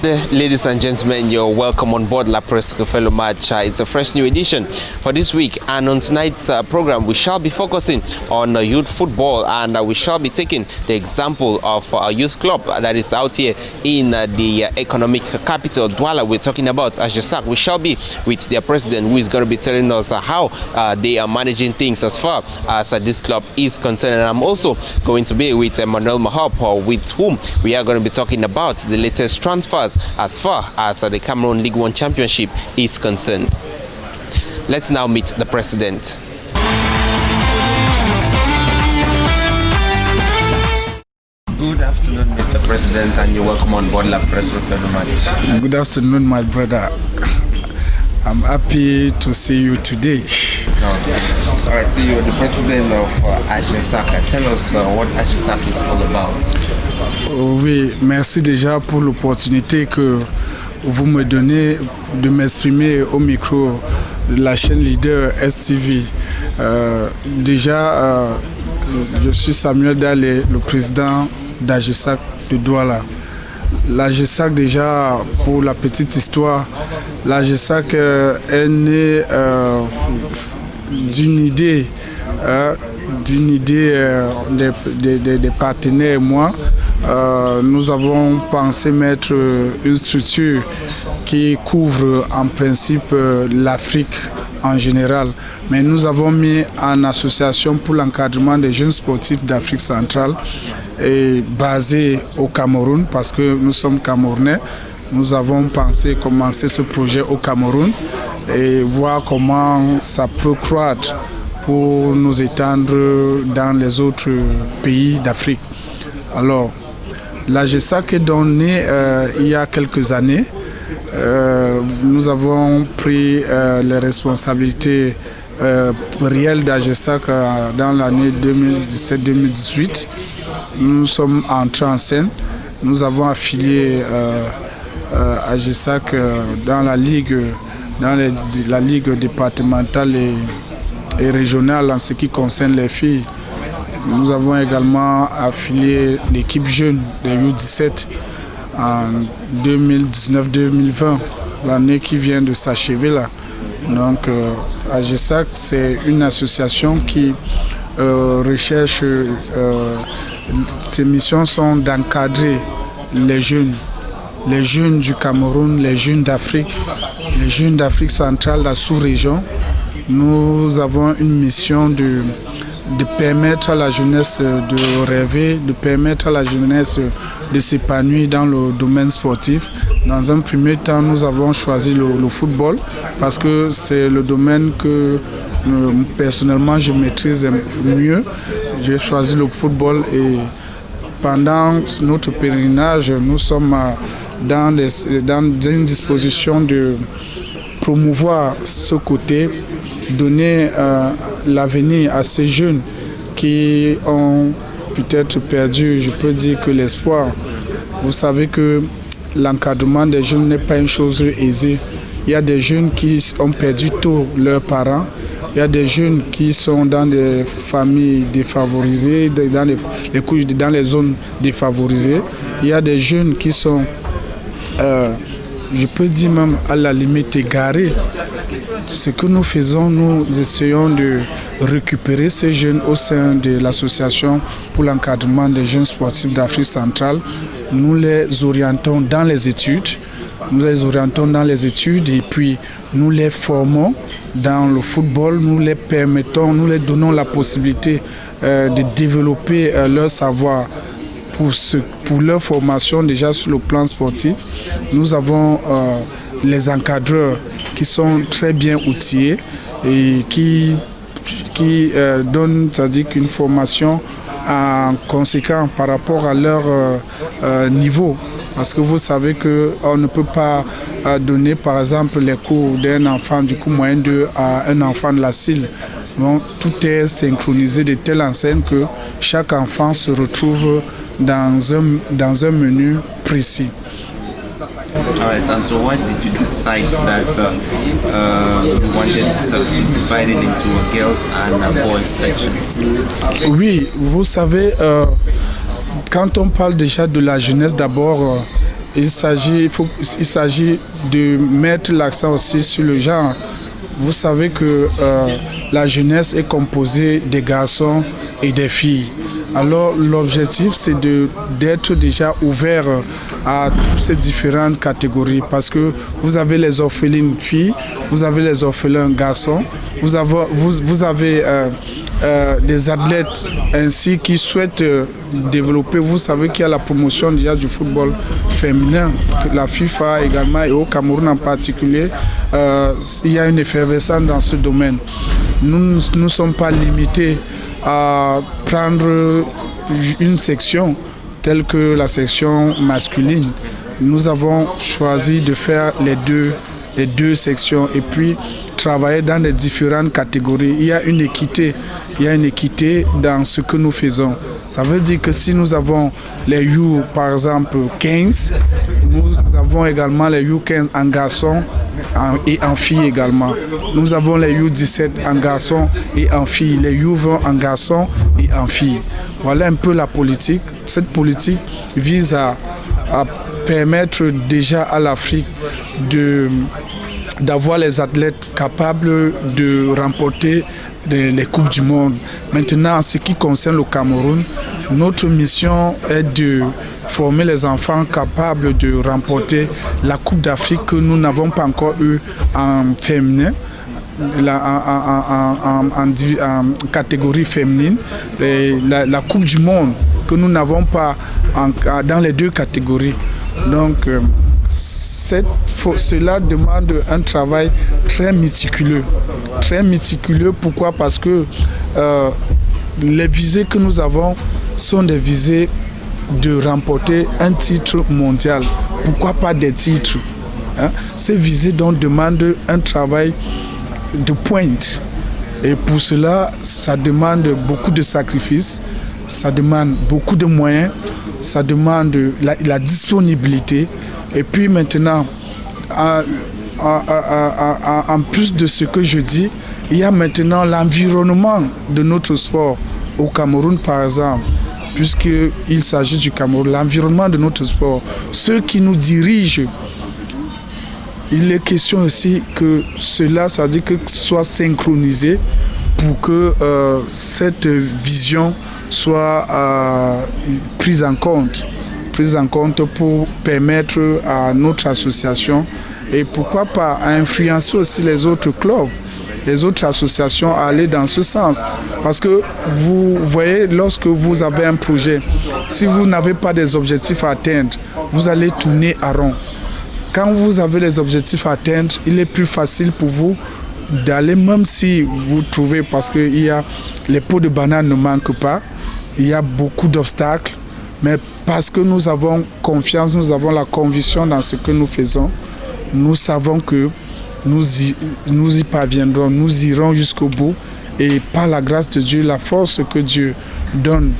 there, ladies and gentlemen, you're welcome on board La Presse Fellow Match. It's a fresh new edition for this week, and on tonight's program we shall be focusing on youth football, and we shall be taking the example of a youth club that is out here in the economic capital, Douala. We're talking about Agesac. We shall be with their president, who is going to be telling us how they are managing things as far as this club is concerned. And I'm also going to be with Emmanuel Mahop, with whom we are going to be talking about the latest transfers as far as the Cameroon League One Championship is concerned. Let's now meet the president. Good afternoon, Mr. President, and you're welcome on board La Presse Fellow Match. Good afternoon, my brother. I'm happy to see you today. All right, so you're the president of Agesac. Tell us what Agesac is all about. Oui, merci déjà pour l'opportunité que vous me donnez de m'exprimer au micro de la chaîne leader STV. Je suis Samuel Dalé, le président d'Agesac de Douala. L'Agesac, déjà, pour la petite histoire, l'Agesac est né d'une idée des partenaires et moi. Nous avons pensé mettre une structure qui couvre en principe l'Afrique en général. Mais nous avons mis en association pour l'encadrement des jeunes sportifs d'Afrique centrale et basé au Cameroun parce que nous sommes Camerounais. Nous avons pensé commencer ce projet au Cameroun et voir comment ça peut croître pour nous étendre dans les autres pays d'Afrique. Alors, l'Agesac est donc né il y a quelques années. Nous avons pris les responsabilités réelles d'Agesac dans l'année 2017-2018. Nous sommes entrés en scène. Nous avons affilié Agesac dans la ligue départementale et régionale en ce qui concerne les filles. Nous avons également affilié l'équipe jeune des U17 en 2019-2020, l'année qui vient de s'achever là. Donc Agesac, c'est une association qui recherche, ses missions sont d'encadrer les jeunes du Cameroun, les jeunes d'Afrique centrale, la sous-région. Nous avons une mission de permettre à la jeunesse de rêver, de permettre à la jeunesse de s'épanouir dans le domaine sportif. Dans un premier temps, nous avons choisi le football parce que c'est le domaine que personnellement je maîtrise mieux. J'ai choisi le football et pendant notre pèlerinage, nous sommes dans une disposition de promouvoir ce côté, donner l'avenir à ces jeunes qui ont peut-être perdu, je peux dire que l'espoir. Vous savez que l'encadrement des jeunes n'est pas une chose aisée. Il y a des jeunes qui ont perdu tôt leurs parents. Il y a des jeunes qui sont dans des familles défavorisées, dans les zones défavorisées. Il y a des jeunes qui sont, je peux dire même à la limite égarés. Ce que nous faisons, nous essayons de récupérer ces jeunes au sein de l'association pour l'encadrement des jeunes sportifs d'Afrique centrale. Nous les orientons dans les études. Et puis nous les formons dans le football. Nous les permettons, nous les donnons la possibilité de développer leur savoir pour leur formation déjà sur le plan sportif. Nous avons les encadreurs qui sont très bien outillés et qui donnent, c'est-à-dire qu'une formation en conséquent par rapport à leur niveau. Parce que vous savez qu'on ne peut pas donner par exemple les cours d'un enfant du coup moyen 2 à un enfant de la CIL. Donc, tout est synchronisé de telle enseigne que chaque enfant se retrouve dans un menu précis. All right, and so why did you decide that you wanted to divide it into a girls and a boys section? Oui, vous savez, quand on parle déjà de la jeunesse, d'abord, il s'agit de mettre l'accent aussi sur le genre. Vous savez que la jeunesse est composée des garçons et des filles. Alors l'objectif c'est d'être déjà ouvert à toutes ces différentes catégories parce que vous avez les orphelines filles, vous avez les orphelins garçons, vous avez des athlètes ainsi qui souhaitent développer. Vous savez qu'il y a la promotion déjà du football féminin, la FIFA également et au Cameroun en particulier, il y a une effervescence dans ce domaine. Nous ne sommes pas limités à prendre une section telle que la section masculine. Nous avons choisi de faire les deux sections et puis travailler dans les différentes catégories. Il y a une équité dans ce que nous faisons. Ça veut dire que si nous avons les U, par exemple, 15, nous avons également les U15 en garçons et en filles également. Nous avons les U17 en garçons et en filles, les U20 en garçons et en filles. Voilà un peu la politique. Cette politique vise à permettre déjà à l'Afrique d'avoir les athlètes capables de remporter les Coupes du Monde. Maintenant, en ce qui concerne le Cameroun, notre mission est de former les enfants capables de remporter la Coupe d'Afrique que nous n'avons pas encore eue en féminin, en catégorie féminine, et la Coupe du Monde que nous n'avons pas dans les deux catégories. Donc, cela demande un travail très méticuleux. Très méticuleux, pourquoi? Parce que les visées que nous avons sont des visées de remporter un titre mondial. Pourquoi pas des titres? Ces visées donc demandent un travail de pointe. Et pour cela, ça demande beaucoup de sacrifices, ça demande beaucoup de moyens, ça demande la disponibilité. Et puis maintenant, en plus de ce que je dis, il y a maintenant l'environnement de notre sport au Cameroun par exemple, puisqu'il s'agit du Cameroun, l'environnement de notre sport, ceux qui nous dirigent, il est question aussi que cela, ça veut dire que soit synchronisé pour que cette vision soit prise en compte pour permettre à notre association et pourquoi pas à influencer aussi les autres clubs, les autres associations à aller dans ce sens. Parce que vous voyez, lorsque vous avez un projet, si vous n'avez pas des objectifs à atteindre, vous allez tourner à rond. Quand vous avez les objectifs à atteindre, il est plus facile pour vous d'aller, même si vous trouvez, parce que les pots de banane ne manquent pas, il y a beaucoup d'obstacles, mais parce que nous avons confiance, nous avons la conviction dans ce que nous faisons, nous savons que nous y parviendrons, nous irons jusqu'au bout et par la grâce de Dieu, la force que Dieu donne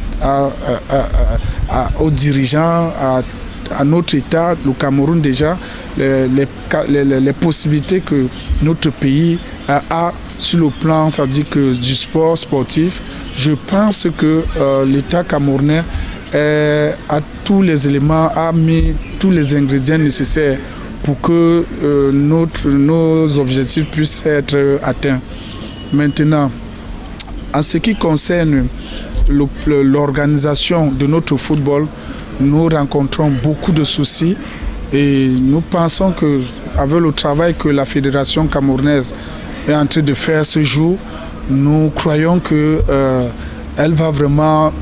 aux dirigeants, à notre État, le Cameroun déjà, les possibilités que notre pays a sur le plan, c'est-à-dire que du sport sportif, je pense que l'État camerounais a tous les éléments, a mis tous les ingrédients nécessaires pour que nos objectifs puissent être atteints. Maintenant, en ce qui concerne l'organisation de notre football, nous rencontrons beaucoup de soucis et nous pensons qu'avec le travail que la Fédération camerounaise est en train de faire ce jour, nous croyons qu'elle va vraiment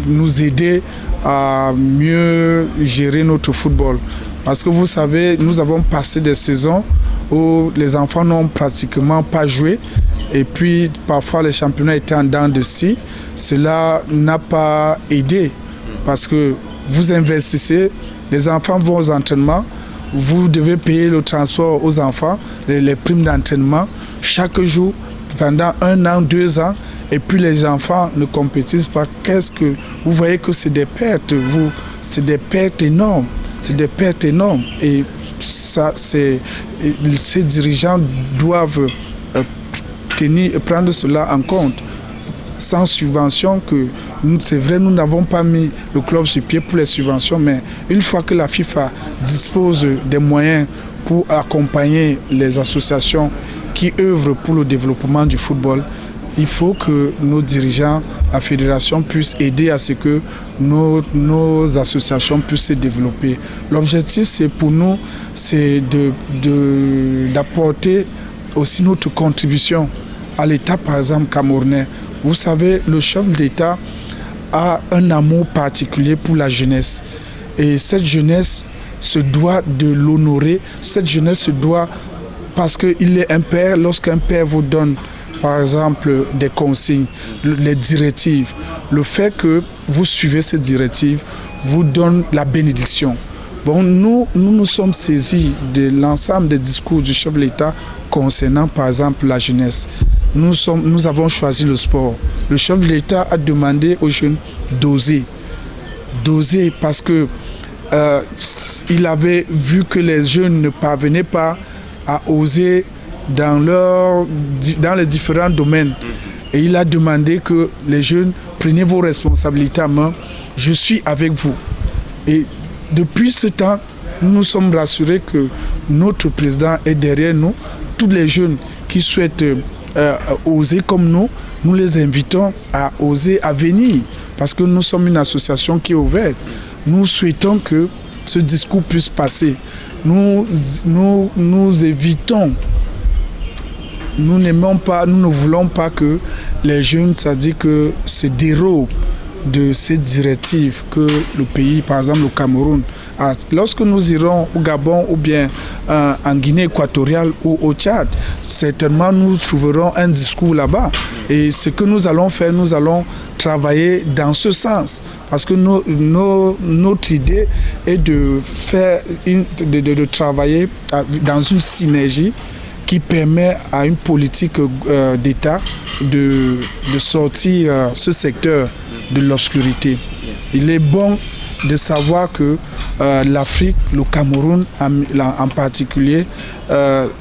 nous aider à mieux gérer notre football. Parce que vous savez, nous avons passé des saisons où les enfants n'ont pratiquement pas joué et puis parfois les championnats étaient en dents de scie. Cela n'a pas aidé parce que vous investissez, les enfants vont aux entraînements, vous devez payer le transport aux enfants, les primes d'entraînement chaque jour pendant 1 an, 2 ans, et puis les enfants ne compétissent pas. Vous voyez que c'est des pertes, c'est des pertes énormes, et ça, ces dirigeants doivent prendre cela en compte. sans subvention, que c'est vrai, nous n'avons pas mis le club sur pied pour les subventions, mais une fois que la FIFA dispose des moyens pour accompagner les associations qui œuvrent pour le développement du football, il faut que nos dirigeants, la fédération, puissent aider à ce que nos associations puissent se développer. L'objectif, c'est pour nous, c'est d'apporter aussi notre contribution à l'État, par exemple, camerounais. Vous savez, le chef d'État a un amour particulier pour la jeunesse. Et cette jeunesse se doit de l'honorer. Cette jeunesse se doit, parce qu'il est un père, lorsqu'un père vous donne, par exemple, des consignes, les directives, le fait que vous suivez ces directives vous donne la bénédiction. Bon, nous sommes saisis de l'ensemble des discours du chef de l'État concernant, par exemple, la jeunesse. Nous avons choisi le sport. Le chef de l'État a demandé aux jeunes d'oser. D'oser parce que il avait vu que les jeunes ne parvenaient pas à oser dans les différents domaines. Et il a demandé que les jeunes preniez vos responsabilités en main. Je suis avec vous. Et depuis ce temps, nous nous sommes rassurés que notre président est derrière nous. Tous les jeunes qui souhaitent oser comme nous les invitons à oser, à venir. Parce que nous sommes une association qui est ouverte. Nous souhaitons que ce discours puisse passer. Nous évitons, nous ne voulons pas que les jeunes, c'est-à-dire que se dérobent de ces directives que le pays, par exemple le Cameroun, a. Lorsque nous irons au Gabon ou bien en Guinée équatoriale ou au Tchad, certainement nous trouverons un discours là-bas. Et ce que nous allons faire, nous allons travailler dans ce sens. Parce que notre idée est de travailler dans une synergie qui permet à une politique d'État de sortir ce secteur de l'obscurité. Il est bon de savoir que l'Afrique, le Cameroun en particulier,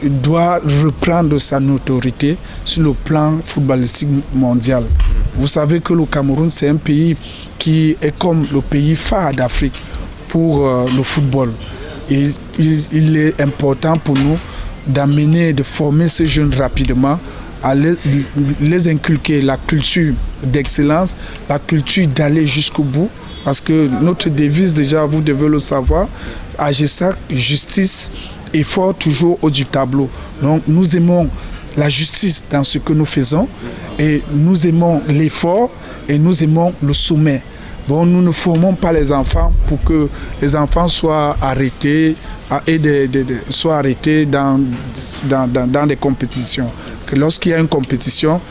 doit reprendre sa notoriété sur le plan footballistique mondial. Vous savez que le Cameroun, c'est un pays qui est comme le pays phare d'Afrique pour le football. Et il est important pour nous d'amener, de former ces jeunes rapidement, à les inculquer la culture d'excellence, la culture d'aller jusqu'au bout. Parce que notre devise, déjà, vous devez le savoir, AGESAC, justice, effort toujours haut du tableau. Donc nous aimons la justice dans ce que nous faisons et nous aimons l'effort et nous aimons le sommet. Bon, nous ne formons pas les enfants pour que les enfants soient arrêtés dans des compétitions. Que lorsqu'il y a une compétition,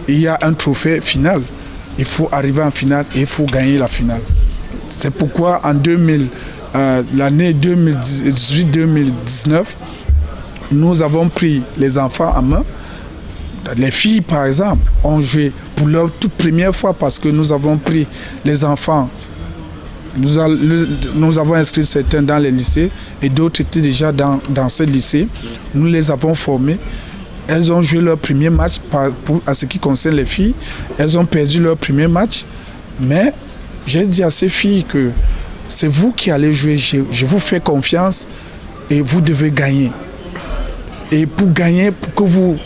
il y a un trophée final. Il faut arriver en finale et il faut gagner la finale. C'est pourquoi en l'année 2018-2019, nous avons pris les enfants en main. Les filles, par exemple, ont joué pour leur toute première fois parce que nous avons pris les enfants. Nous avons inscrit certains dans les lycées et d'autres étaient déjà dans ces lycées. Nous les avons formés. Elles ont joué leur premier match à ce qui concerne les filles. Elles ont perdu leur premier match. Mais j'ai dit à ces filles que c'est vous qui allez jouer. Je vous fais confiance et vous devez gagner. Et pour gagner, pour que vous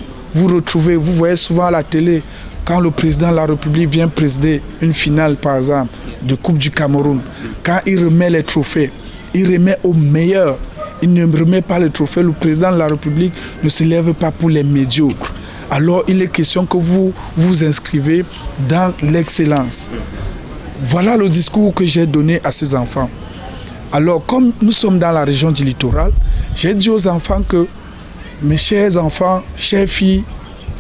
retrouvez, vous voyez souvent à la télé, quand le président de la République vient présider une finale, par exemple, de Coupe du Cameroun, quand il remet les trophées, il remet aux meilleurs. Il ne remet pas le trophée. Le président de la République ne se lève pas pour les médiocres. Alors, il est question que vous vous inscrivez dans l'excellence. Voilà le discours que j'ai donné à ces enfants. Alors, comme nous sommes dans la région du littoral, j'ai dit aux enfants que, mes chers enfants, chères filles,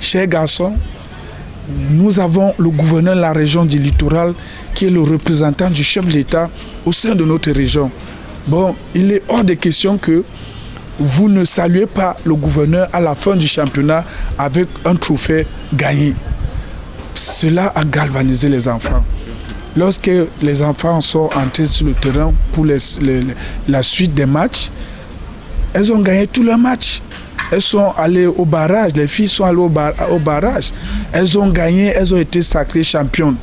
chers garçons, nous avons le gouverneur de la région du littoral qui est le représentant du chef de l'État au sein de notre région. Bon, il est hors de question que vous ne saluez pas le gouverneur à la fin du championnat avec un trophée gagné. Cela a galvanisé les enfants. Lorsque les enfants sont entrés sur le terrain pour la suite des matchs, elles ont gagné tous leurs matchs. Elles sont allées au barrage, les filles sont allées au barrage. elles ont gagné, elles ont été sacrées championnes.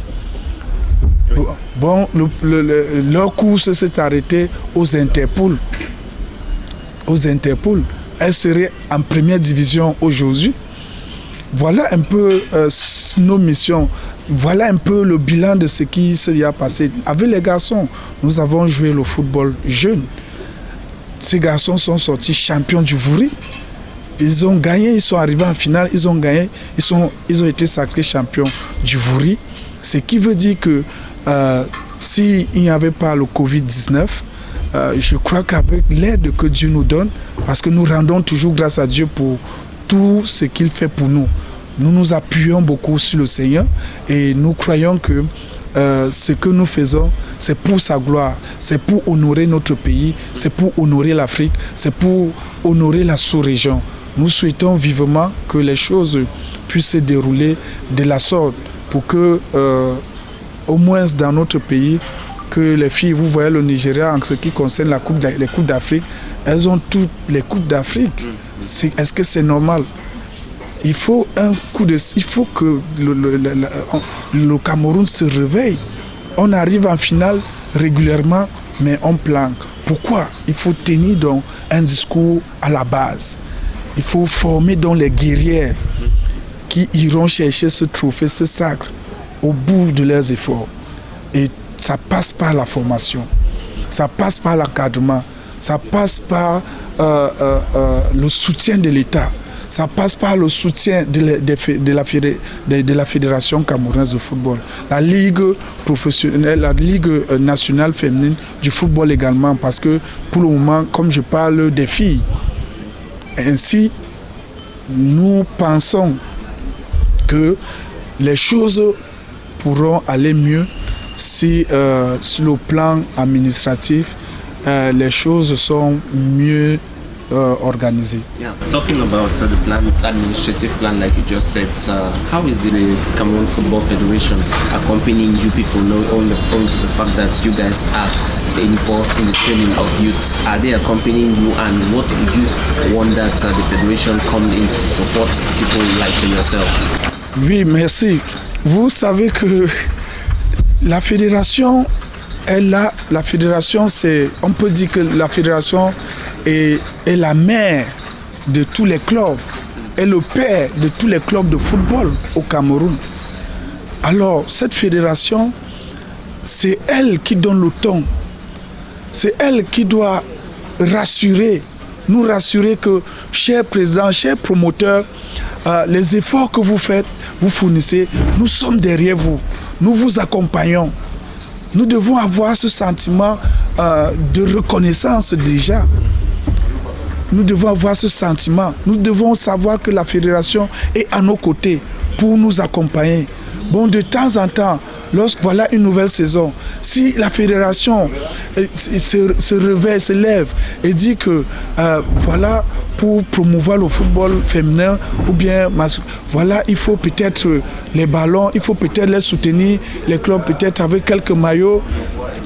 Bon, leur course s'est arrêtée aux Interpol. Elles seraient en première division aujourd'hui. Voilà un peu nos missions. Voilà un peu le bilan de ce qui s'y a passé. Avec les garçons, nous avons joué le football jeune. Ces garçons sont sortis champions du Vouri. Ils ont gagné, ils sont arrivés en finale, ils ont gagné, ils ont été sacrés champions du Vouri. Ce qui veut dire que s'il n'y avait pas le Covid-19, je crois qu'avec l'aide que Dieu nous donne, parce que nous rendons toujours grâce à Dieu pour tout ce qu'il fait pour nous. Nous nous appuyons beaucoup sur le Seigneur et nous croyons que ce que nous faisons, c'est pour sa gloire, c'est pour honorer notre pays, c'est pour honorer l'Afrique, c'est pour honorer la sous-région. Nous souhaitons vivement que les choses puissent se dérouler de la sorte pour que, au moins dans notre pays, que les filles, vous voyez le Nigeria en ce qui concerne les Coupes d'Afrique, elles ont toutes les Coupes d'Afrique. Est-ce que c'est normal? Il faut que le Cameroun se réveille. On arrive en finale régulièrement, mais on planque. Pourquoi? Il faut tenir donc un discours à la base. Il faut former donc les guerrières qui iront chercher ce trophée, ce sacre, au bout de leurs efforts. Et ça passe par la formation, ça passe par l'encadrement, ça passe par le soutien de l'État. Ça passe par le soutien de la Fédération camerounaise de football, la Ligue professionnelle, la Ligue nationale féminine du football également, parce que pour le moment, comme je parle des filles, ainsi, nous pensons que les choses pourront aller mieux si, sur le plan administratif, les choses sont mieux organisé. Yeah, talking about the administrative plan, like you just said, how is the Cameroon Football Federation accompanying you people, on to the fact that you guys are involved in the training of youths? Are they accompanying you, and what would you want that the federation come in to support people like yourself? Oui, merci. Vous savez que la fédération est là. La fédération, on peut dire que la fédération est la mère de tous les clubs, est le père de tous les clubs de football au Cameroun. Alors, cette fédération, c'est elle qui donne le ton. C'est elle qui doit nous rassurer que, cher président, cher promoteur, les efforts que vous faites, vous fournissez, nous sommes derrière vous, nous vous accompagnons. Nous devons avoir ce sentiment de reconnaissance déjà. Nous devons avoir ce sentiment. Nous devons savoir que la fédération est à nos côtés pour nous accompagner. Bon, de temps en temps, lorsque voilà une nouvelle saison, si la fédération se réveille, se lève et dit que voilà, pour promouvoir le football féminin ou bien voilà, il faut peut-être les ballons, il faut peut-être les soutenir, les clubs peut-être avec quelques maillots.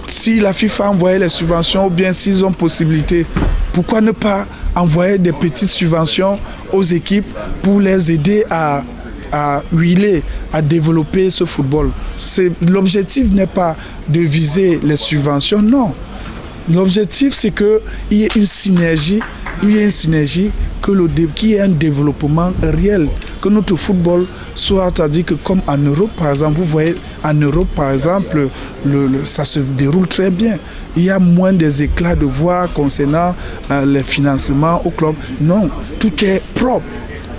Si la FIFA envoie les subventions ou bien s'ils ont possibilité, pourquoi ne pas envoyer des petites subventions aux équipes pour les aider à huiler, à développer ce football. L'objectif n'est pas de viser les subventions, non. L'objectif, c'est qu'il y ait une synergie, qu'il y ait un développement réel, que notre football soit, c'est-à-dire que comme en Europe, par exemple, vous voyez, en Europe, par exemple, ça se déroule très bien. Il y a moins des éclats de voix concernant les financements au club. Non, tout est propre.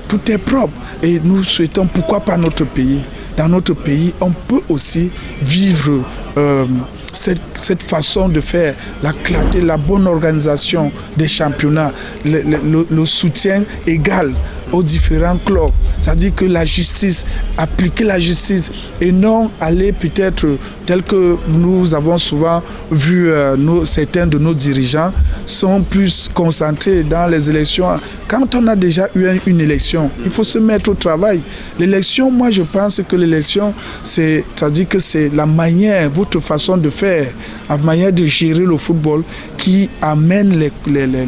Tout est propre. Et nous souhaitons, pourquoi pas notre pays? Dans notre pays, on peut aussi vivre cette façon de faire, la clarté, la bonne organisation des championnats, le soutien égal aux différents clubs. C'est-à-dire que la justice, appliquer la justice et non aller peut-être tel que nous avons souvent vu certains de nos dirigeants sont plus concentrés dans les élections. Quand on a déjà eu une élection, il faut se mettre au travail. L'élection, moi je pense que l'élection, c'est-à-dire que c'est la manière, votre façon de faire, la manière de gérer le football qui amène les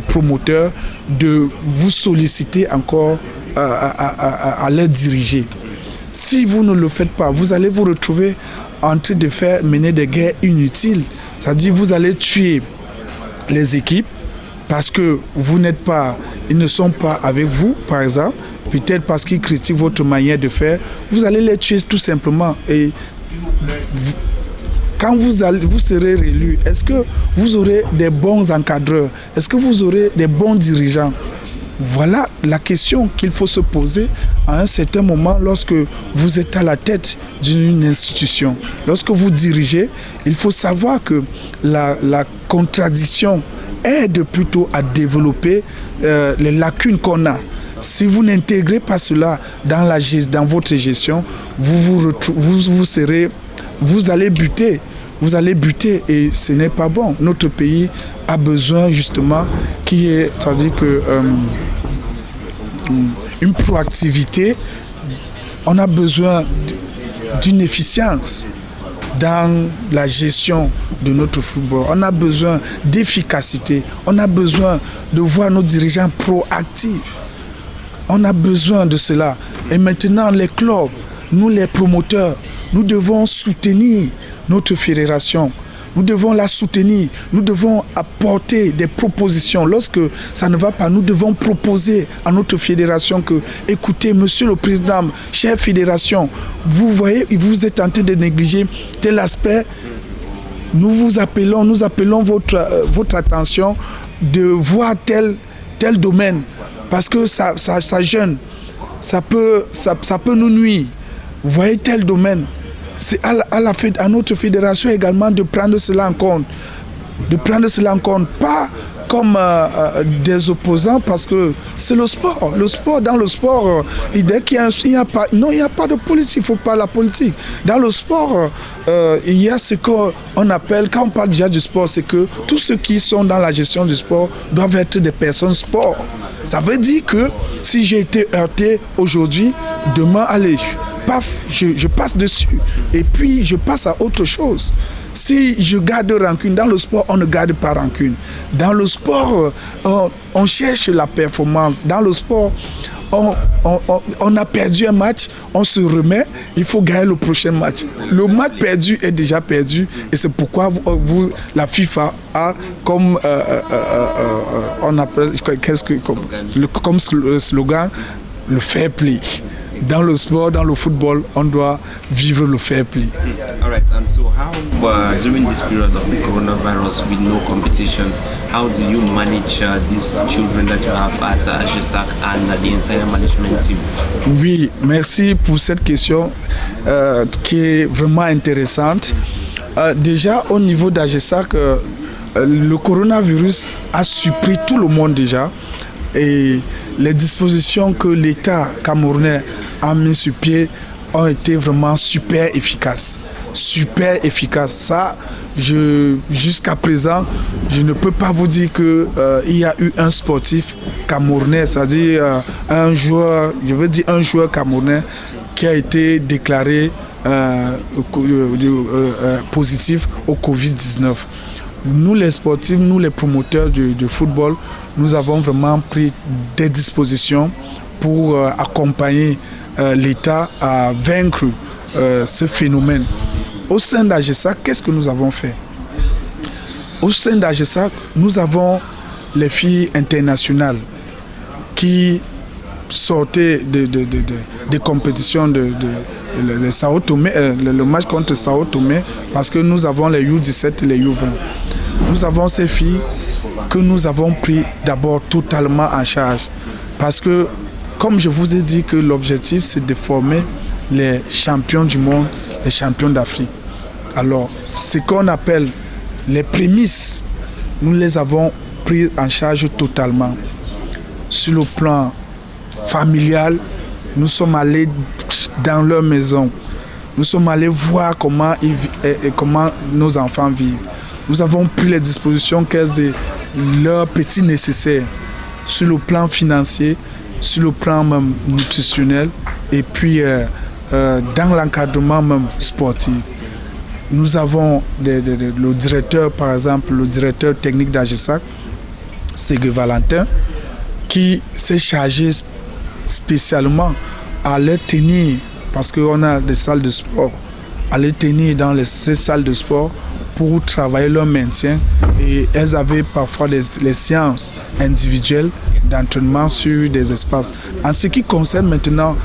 promoteurs de vous solliciter encore à les diriger. Si vous ne le faites pas, vous allez vous retrouver en train de mener des guerres inutiles. C'est-à-dire vous allez tuer les équipes parce que vous n'êtes pas, ils ne sont pas avec vous, par exemple, peut-être parce qu'ils critiquent votre manière de faire. Vous allez les tuer tout simplement. Et quand vous serez réélu, est-ce que vous aurez des bons encadreurs? Est-ce que vous aurez des bons dirigeants? Voilà la question qu'il faut se poser à un certain moment lorsque vous êtes à la tête d'une institution. Lorsque vous dirigez, il faut savoir que la contradiction aide plutôt à développer les lacunes qu'on a. Si vous n'intégrez pas cela dans votre gestion, vous allez buter. Vous allez buter et ce n'est pas bon. Notre pays a besoin justement c'est-à-dire que une proactivité, on a besoin d'une efficience dans la gestion de notre football. On a besoin d'efficacité. On a besoin de voir nos dirigeants proactifs. On a besoin de cela. Et maintenant, les clubs, nous les promoteurs, nous devons soutenir notre fédération. Nous devons la soutenir. Nous devons apporter des propositions. Lorsque ça ne va pas, nous devons proposer à notre fédération que, écoutez, monsieur le président, chère fédération, vous voyez, vous êtes en train de négliger tel aspect. Nous appelons votre attention de voir tel domaine. Parce que ça jeune, ça peut nous nuire. Vous voyez tel domaine. C'est à notre fédération également de prendre cela en compte. De prendre cela en compte, pas comme des opposants, parce que c'est le sport. Dans le sport, dès qu'il n'y a pas de politique, il ne faut pas la politique. Dans le sport, il y a ce qu'on appelle, quand on parle déjà du sport, c'est que tous ceux qui sont dans la gestion du sport doivent être des personnes sport. Ça veut dire que si j'ai été heurté aujourd'hui, demain, allez, paf, je passe dessus. Et puis, je passe à autre chose. Si je garde rancune, dans le sport, on ne garde pas rancune. Dans le sport, on cherche la performance. Dans le sport, on a perdu un match, on se remet, il faut gagner le prochain match. Le match perdu est déjà perdu et c'est pourquoi la FIFA a comme on appelle comme slogan le fair play. Dans le sport, dans le football, on doit vivre le fair play. All right, and so how, during this period of the coronavirus with no competitions, how do you manage these children that you have at AGESAC and the entire management team? Oui, merci pour cette question qui est vraiment intéressante. Déjà, au niveau d'AGESAC, le coronavirus a surpris tout le monde déjà. Et les dispositions que l'État camerounais a mis sur pied ont été vraiment super efficaces. Super efficaces. Ça, jusqu'à présent, je ne peux pas vous dire qu'il y a eu un sportif camerounais, c'est-à-dire un joueur camerounais qui a été déclaré positif au Covid-19. Nous les sportifs, nous les promoteurs de football, nous avons vraiment pris des dispositions pour accompagner l'État à vaincre ce phénomène. Au sein d'AGESAC, qu'est-ce que nous avons fait? Au sein d'AGESAC, nous avons les filles internationales qui sortaient des compétitions de Sao Tomé, le match contre Sao Tomé, parce que nous avons les U17 et les U20. Nous avons ces filles que nous avons pris d'abord totalement en charge. Parce que, comme je vous ai dit, que l'objectif c'est de former les champions du monde, les champions d'Afrique. Alors, ce qu'on appelle les prémices, nous les avons pris en charge totalement. Sur le plan familial, nous sommes allés dans leur maison. Nous sommes allés voir comment nos enfants vivent. Nous avons pris les dispositions qu'elles aient leur petit nécessaire sur le plan financier, sur le plan même nutritionnel et puis dans l'encadrement même sportif. Nous avons le directeur, par exemple, le directeur technique d'AGESAC, Ségué Valentin, qui s'est chargé spécialement à leur tenir parce qu'on a des salles de sport, aller tenir dans ces salles de sport pour travailler leur maintien. Et elles avaient parfois les séances individuelles d'entraînement sur des espaces. En ce qui concerne maintenant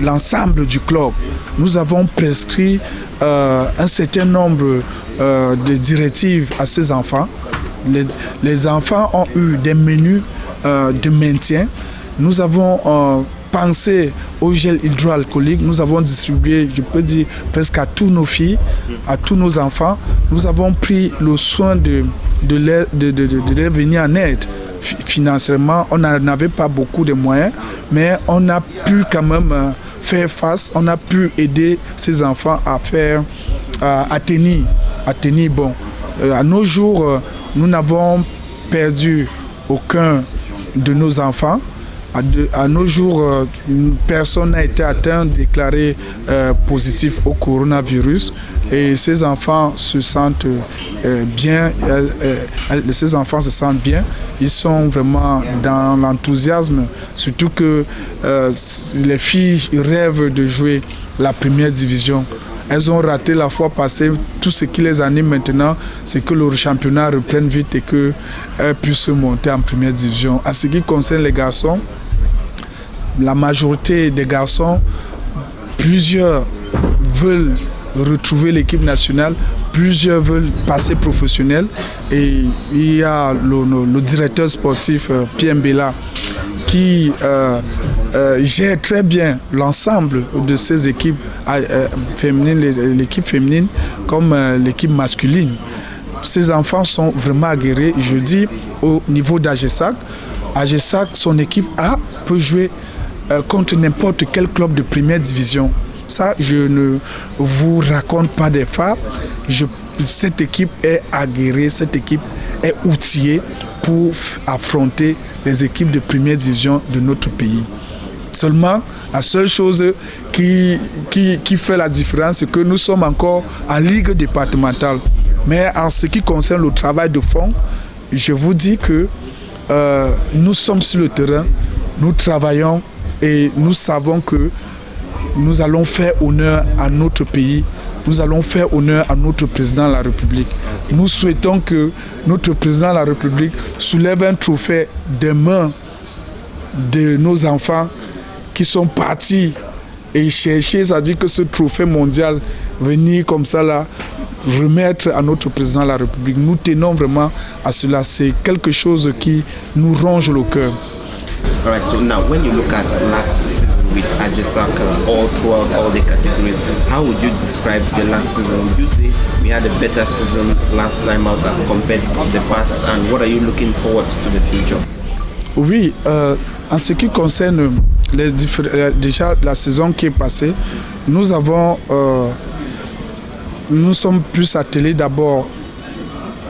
l'ensemble du club, nous avons prescrit un certain nombre de directives à ces enfants. Les enfants ont eu des menus de maintien. Nous avons pensé au gel hydroalcoolique. Nous avons distribué, je peux dire, presque à tous nos filles, à tous nos enfants. Nous avons pris le soin de les venir en aide financièrement. On n'avait pas beaucoup de moyens, mais on a pu quand même faire face. On a pu aider ces enfants à faire, à tenir bon. À nos jours, nous n'avons perdu aucun de nos enfants. À nos jours, personne n'a été atteint, déclaré positif au coronavirus. Et ces enfants se sentent bien. Ces enfants se sentent bien. Ils sont vraiment dans l'enthousiasme. Surtout que les filles rêvent de jouer la première division. Elles ont raté la fois passée. Tout ce qui les anime maintenant, c'est que le championnat reprenne vite et qu'elles puissent monter en première division. En ce qui concerne les garçons, la majorité des garçons, plusieurs veulent retrouver l'équipe nationale, plusieurs veulent passer professionnel. Et il y a le directeur sportif Pierre Mbela qui gère très bien l'ensemble de ces équipes féminines, l'équipe féminine comme l'équipe masculine. Ces enfants sont vraiment aguerris. Je dis au niveau d'Agesac, son équipe A peut jouer contre n'importe quel club de première division. Ça, je ne vous raconte pas des fables. Cette équipe est aguerrie, cette équipe est outillée pour affronter les équipes de première division de notre pays. Seulement, la seule chose qui fait la différence, c'est que nous sommes encore en ligue départementale. Mais en ce qui concerne le travail de fond, je vous dis que nous sommes sur le terrain, nous travaillons et nous savons que nous allons faire honneur à notre pays, nous allons faire honneur à notre président de la République. Nous souhaitons que notre président de la République soulève un trophée des mains de nos enfants qui sont partis et chercher, c'est-à-dire que ce trophée mondial, venir comme ça là, remettre à notre président de la République. Nous tenons vraiment à cela. C'est quelque chose qui nous ronge le cœur. All right, so now when you look at last season with Agesac all throughout all the categories, how would you describe the last season? Would you say we had a better season last time out as compared to the past, and what are you looking forward to the future? Oui, en ce qui concerne déjà la saison qui est passée, nous sommes plus attelés d'abord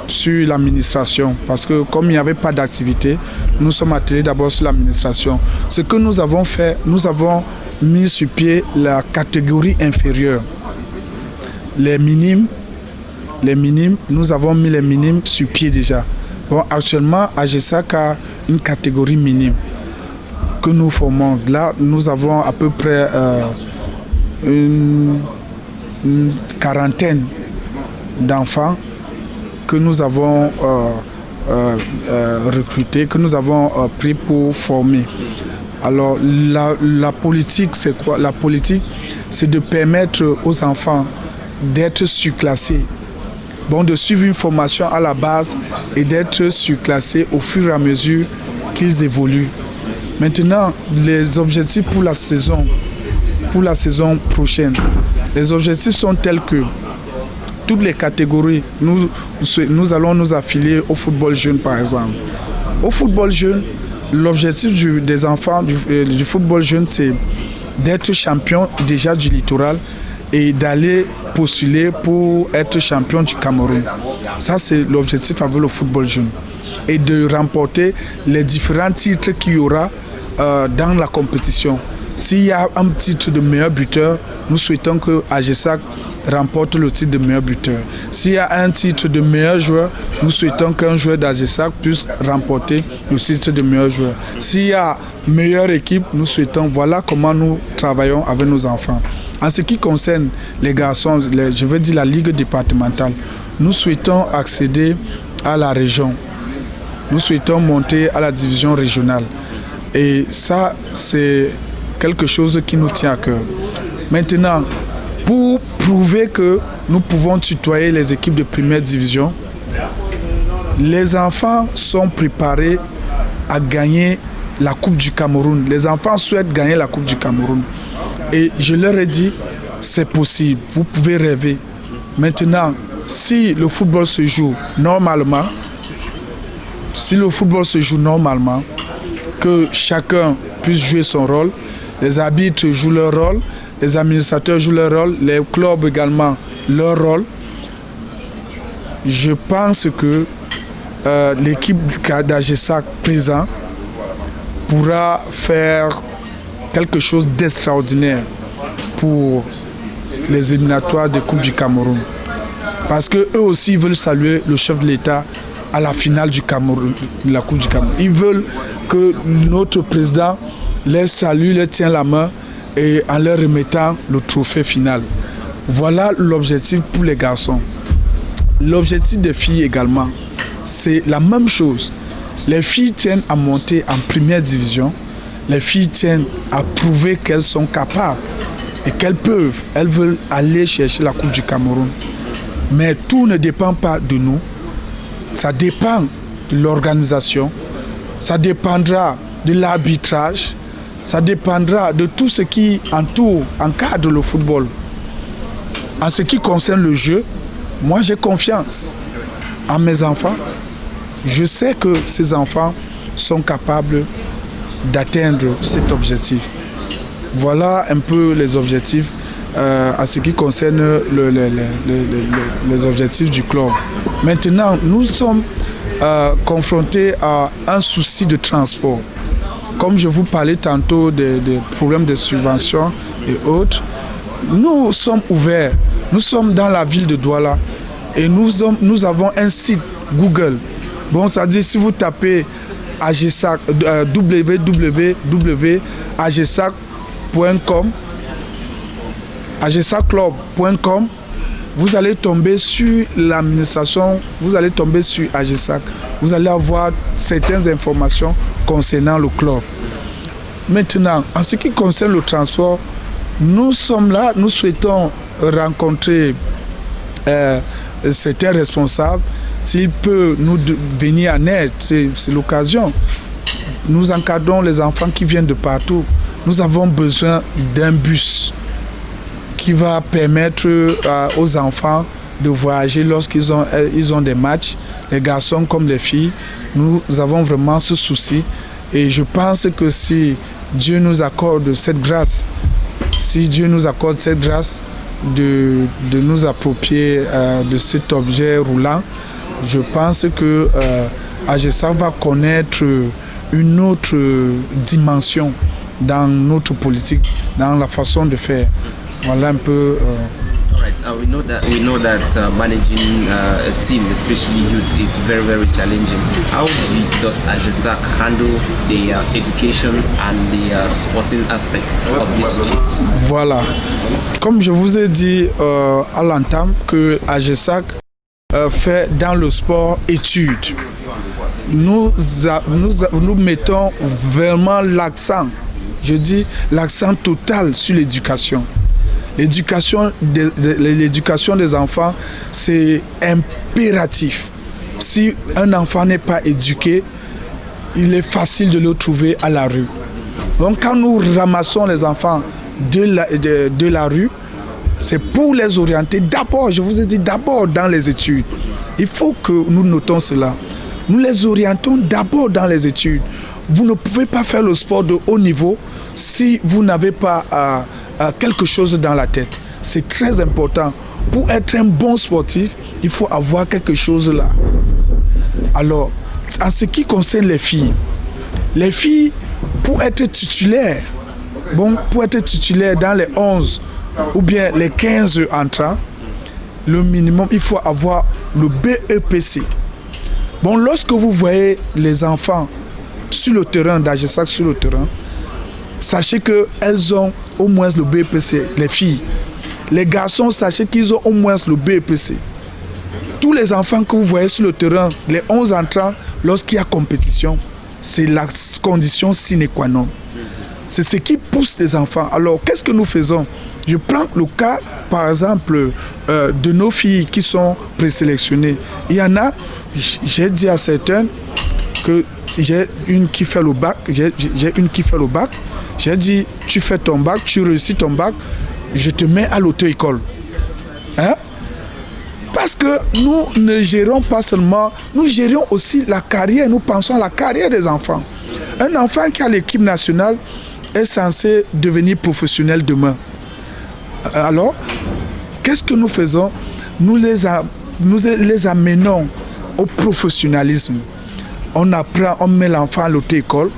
sur l'administration, parce que comme il n'y avait pas d'activité, nous sommes attelés d'abord sur l'administration. Ce que nous avons fait, nous avons mis sur pied la catégorie inférieure. Les minimes, nous avons mis les minimes sur pied déjà. Bon, actuellement, Agesac a une catégorie minime que nous formons. Là, nous avons à peu près une quarantaine d'enfants que nous avons recrutés, que nous avons pris pour former. Alors, la politique, c'est quoi? La politique, c'est de permettre aux enfants d'être surclassés. Bon, de suivre une formation à la base et d'être surclassés au fur et à mesure qu'ils évoluent. Maintenant, les objectifs pour la saison prochaine, les objectifs sont tels que toutes les catégories, nous allons nous affilier au football jeune par exemple. Au football jeune, l'objectif des enfants du football jeune, c'est d'être champion déjà du littoral et d'aller postuler pour être champion du Cameroun. Ça, c'est l'objectif avec le football jeune. Et de remporter les différents titres qu'il y aura dans la compétition. S'il y a un titre de meilleur buteur, nous souhaitons que Agesac remporte le titre de meilleur buteur. S'il y a un titre de meilleur joueur, nous souhaitons qu'un joueur d'Agesac puisse remporter le titre de meilleur joueur. S'il y a meilleure équipe, nous souhaitons, voilà comment nous travaillons avec nos enfants. En ce qui concerne les garçons, je veux dire la ligue départementale, nous souhaitons accéder à la région. Nous souhaitons monter à la division régionale. Et ça, c'est quelque chose qui nous tient à cœur. Maintenant, pour prouver que nous pouvons tutoyer les équipes de première division, les enfants sont préparés à gagner la Coupe du Cameroun. Les enfants souhaitent gagner la Coupe du Cameroun. Et je leur ai dit, c'est possible, vous pouvez rêver. Maintenant, si le football se joue normalement, que chacun puisse jouer son rôle, les arbitres jouent leur rôle, les administrateurs jouent leur rôle, les clubs également leur rôle, je pense que l'équipe d'AGESAC présent pourra faire quelque chose d'extraordinaire pour les éliminatoires de Coupe du Cameroun. Parce qu'eux aussi veulent saluer le chef de l'État à la finale du Cameroun, de la Coupe du Cameroun. Ils veulent que notre président les salue, les tient la main et en leur remettant le trophée final. Voilà l'objectif pour les garçons. L'objectif des filles également, c'est la même chose. Les filles tiennent à monter en première division. Les filles tiennent à prouver qu'elles sont capables et qu'elles peuvent. Elles veulent aller chercher la Coupe du Cameroun. Mais tout ne dépend pas de nous. Ça dépend de l'organisation. Ça dépendra de l'arbitrage. Ça dépendra de tout ce qui encadre le football. En ce qui concerne le jeu, moi j'ai confiance en mes enfants. Je sais que ces enfants sont capables d'atteindre cet objectif. Voilà un peu les objectifs en ce qui concerne les objectifs du club. Maintenant, nous sommes confrontés à un souci de transport. Comme je vous parlais tantôt des problèmes de subventions et autres, nous sommes ouverts. Nous sommes dans la ville de Douala et nous avons un site Google. Bon, c'est-à-dire si vous tapez AGESAC, www.agesac.com, agesaclub.com, vous allez tomber sur l'administration, vous allez tomber sur AGESAC. Vous allez avoir certaines informations concernant le club. Maintenant, en ce qui concerne le transport, nous sommes là, nous souhaitons rencontrer certains responsables. S'il peut nous venir en aide, c'est l'occasion. Nous encadrons les enfants qui viennent de partout. Nous avons besoin d'un bus qui va permettre aux enfants de voyager lorsqu'ils ont des matchs, les garçons comme les filles. Nous avons vraiment ce souci et je pense que si Dieu nous accorde cette grâce, de nous approprier de cet objet roulant, je pense que AGESAC va connaître une autre dimension dans notre politique, dans la façon de faire. Voilà un peu. Alright, we know that managing a team, especially youth, is very, very challenging. How does AGESAC handle the education and the sporting aspect of this youth? Voilà. Comme je vous ai dit à l'entame que AGESAC fait dans le sport études. Nous mettons vraiment l'accent, je dis l'accent total sur l'éducation. L'éducation des enfants, c'est impératif. Si un enfant n'est pas éduqué, il est facile de le trouver à la rue. Donc quand nous ramassons les enfants de la rue, c'est pour les orienter d'abord, je vous ai dit d'abord dans les études. Il faut que nous notons cela. Nous les orientons d'abord dans les études. Vous ne pouvez pas faire le sport de haut niveau si vous n'avez pas quelque chose dans la tête. C'est très important. Pour être un bon sportif, il faut avoir quelque chose là. Alors, en ce qui concerne les filles, pour être titulaires, dans les 11 ou bien les 15 entrants, le minimum, il faut avoir le BEPC. Bon, lorsque vous voyez les enfants sur le terrain, d'AGESAC sur le terrain, sachez qu'elles ont au moins le BEPC, les filles. Les garçons, sachez qu'ils ont au moins le BEPC. Tous les enfants que vous voyez sur le terrain, les 11 entrants, lorsqu'il y a compétition, c'est la condition sine qua non. C'est ce qui pousse les enfants. Alors, qu'est-ce que nous faisons? Je prends le cas, par exemple, de nos filles qui sont présélectionnées. Il y en a, j'ai dit à certaines que j'ai une qui fait le bac, j'ai dit, tu fais ton bac, tu réussis ton bac, je te mets à l'auto-école. Hein? Parce que nous ne gérons pas seulement, nous gérons aussi la carrière, nous pensons à la carrière des enfants. Un enfant qui a l'équipe nationale est censé devenir professionnel demain. Alors, qu'est-ce que nous faisons? Nous les amenons au professionnalisme. On apprend, on met l'enfant à l'auto-école.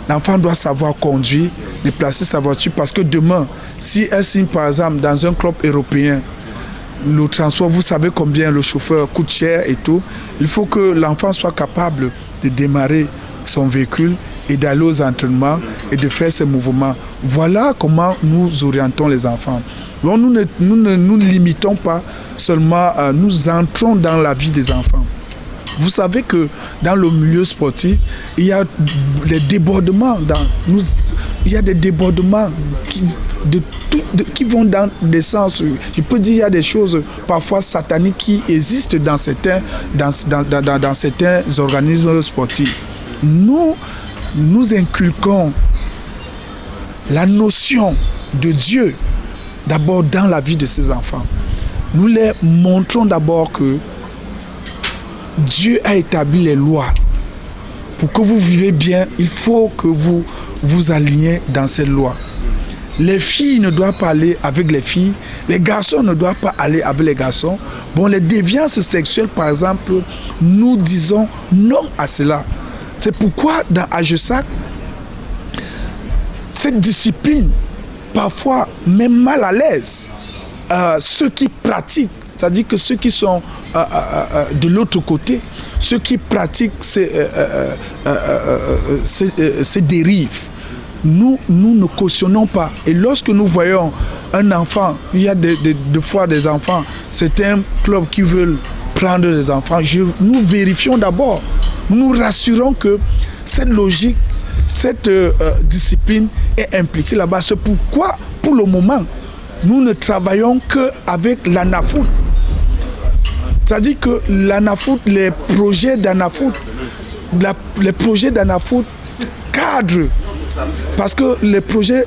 L'enfant doit savoir conduire, déplacer sa voiture, parce que demain, si elle signe par exemple dans un club européen, le transport, vous savez combien le chauffeur coûte cher et tout. Il faut que l'enfant soit capable de démarrer son véhicule et d'aller aux entraînements et de faire ses mouvements. Voilà comment nous orientons les enfants. Donc nous ne nous limitons pas seulement, nous entrons dans la vie des enfants. Vous savez que dans le milieu sportif, il y a des débordements. Il y a des débordements qui vont dans des sens. Je peux dire qu'il y a des choses parfois sataniques qui existent dans certains organismes sportifs. Nous inculquons la notion de Dieu d'abord dans la vie de ces enfants. Nous les montrons d'abord que Dieu a établi les lois. Pour que vous vivez bien, il faut que vous vous alignez dans ces lois. Les filles ne doivent pas aller avec les filles, les garçons ne doivent pas aller avec les garçons. Bon, les déviances sexuelles, par exemple, nous disons non à cela. C'est pourquoi dans AGESAC, cette discipline, parfois même mal à l'aise, ceux qui pratiquent, c'est-à-dire que ceux qui sont de l'autre côté, ceux qui pratiquent ces dérives, nous ne cautionnons pas. Et lorsque nous voyons un enfant, il y a des fois des enfants, c'est un club qui veut prendre des enfants, nous vérifions d'abord, nous nous rassurons que cette logique, cette discipline est impliquée là-bas. C'est pourquoi, pour le moment, nous ne travaillons qu'avec l'ANAFOOT. C'est-à-dire que l'ANAFOOT, les projets d'ANAFOOT cadrent. Parce que les projets,